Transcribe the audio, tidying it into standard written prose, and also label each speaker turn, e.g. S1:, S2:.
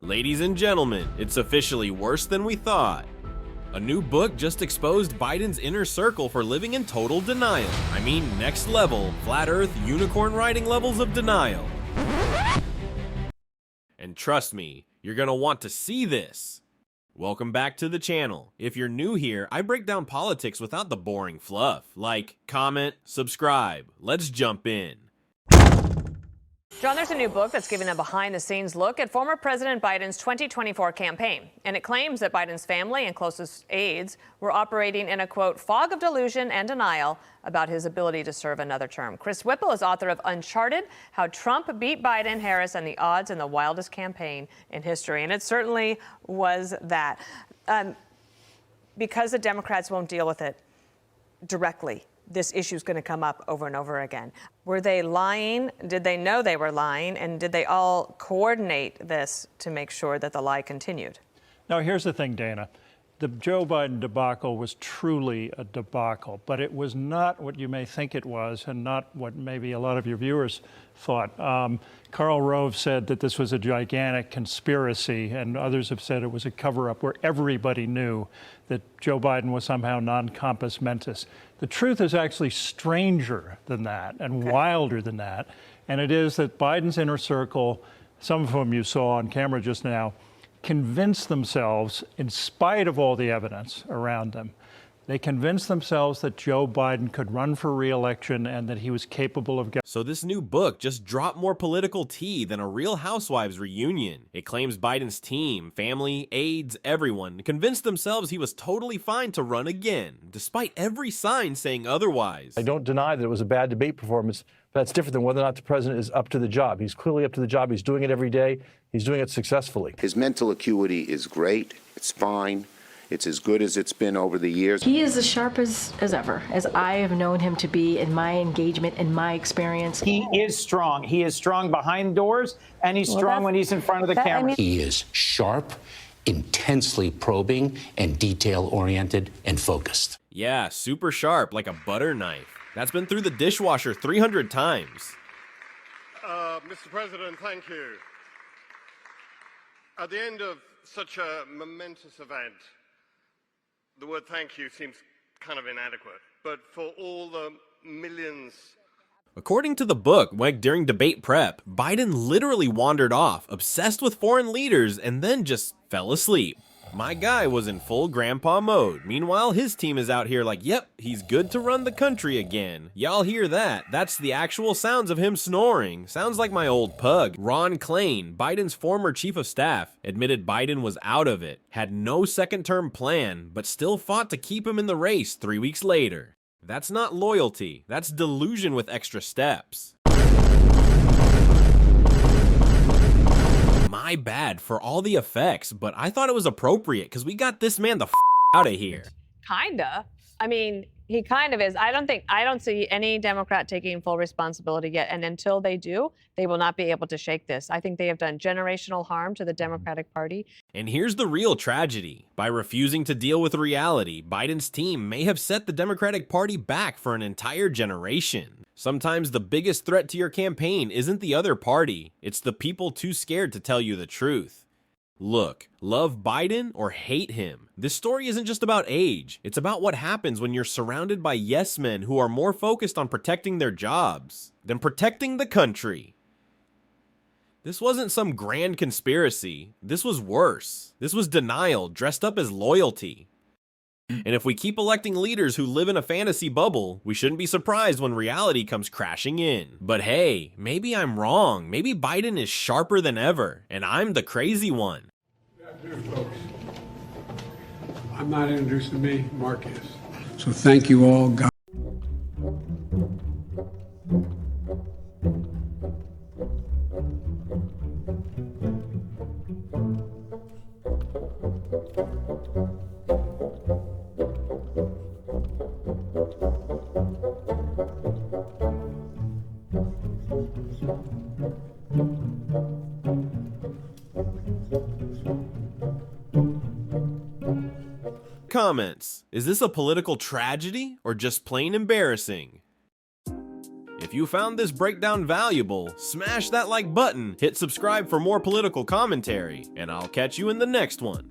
S1: Ladies and gentlemen, it's officially worse than we thought. A new book just exposed Biden's inner circle for living in total denial. I mean, next level, flat earth, unicorn riding levels of denial. And trust me, you're gonna want to see this. Welcome back to the channel. If you're new here, I break down politics without the boring fluff. Like, comment, subscribe. Let's jump in.
S2: John, there's a new book that's giving a behind-the-scenes look at former President Biden's 2024 campaign. And it claims that Biden's family and closest aides were operating in a, quote, fog of delusion and denial about his ability to serve another term. Chris Whipple is author of Uncharted, How Trump Beat Biden, Harris, and the Odds in the Wildest Campaign in History. And it certainly was that. Because the Democrats won't deal with it directly, this issue is going to come up over and over again. Were they lying? Did they know they were lying? And did they all coordinate this to make sure that the lie continued?
S3: Now, here's the thing, Dana. The Joe Biden debacle was truly a debacle, but it was not what you may think it was and not what maybe a lot of your viewers thought. Karl Rove said that this was a gigantic conspiracy, and others have said it was a cover-up where everybody knew that Joe Biden was somehow non-compos mentis. The truth is actually stranger than that and wilder than that, and it is that Biden's inner circle, some of whom you saw on camera just now, convinced themselves, in spite of all the evidence around them, they convinced themselves that Joe Biden could run for re-election and that he was capable of...
S1: So this new book just dropped more political tea than a Real Housewives reunion. It claims Biden's team, family, aides, everyone convinced themselves he was totally fine to run again, despite every sign saying otherwise.
S4: I don't deny that it was a bad debate performance, but that's different than whether or not the president is up to the job. He's clearly up to the job. He's doing it every day. He's doing it successfully.
S5: His mental acuity is great. It's fine. It's as good as it's been over the years.
S6: He is as sharp as ever, as I have known him to be in my engagement, in my experience.
S7: He is strong. He is strong behind doors, and he's strong when he's in front of the camera.
S8: He is sharp, intensely probing, and detail-oriented and focused.
S1: Yeah, super sharp, like a butter knife. That's been through the dishwasher 300 times.
S9: Mr. President, thank you. At the end of such a momentous event, the word thank you seems kind of inadequate, but for all the millions.
S1: According to the book, during debate prep, Biden literally wandered off, obsessed with foreign leaders, and then just fell asleep. My guy was in full grandpa mode. Meanwhile, his team is out here like, yep, he's good to run the country again. Y'all hear that? That's the actual sounds of him snoring. Sounds like my old pug. Ron Klain, Biden's former chief of staff, admitted Biden was out of it, had no second-term plan, but still fought to keep him in the race 3 weeks later. That's not loyalty. That's delusion with extra steps. My bad for all the effects, but I thought it was appropriate because we got this man the out of here.
S2: Kinda. I mean, he kind of is. I don't see any Democrat taking full responsibility yet. And until they do, they will not be able to shake this. I think they have done generational harm to the Democratic Party.
S1: And here's the real tragedy. By refusing to deal with reality, Biden's team may have set the Democratic Party back for an entire generation. Sometimes the biggest threat to your campaign isn't the other party. It's the people too scared to tell you the truth. Look, love Biden or hate him. This story isn't just about age. It's about what happens when you're surrounded by yes men who are more focused on protecting their jobs than protecting the country. This wasn't some grand conspiracy. This was worse. This was denial dressed up as loyalty. And if we keep electing leaders who live in a fantasy bubble, we shouldn't be surprised when reality comes crashing in. But hey, maybe I'm wrong. Maybe Biden is sharper than ever, and I'm the crazy one.
S10: Good afternoon, folks. I'm not introducing me, Mark is. So thank you all. God.
S1: Comments. Is this a political tragedy or just plain embarrassing? If you found this breakdown valuable, smash that like button, hit subscribe for more political commentary, and I'll catch you in the next one.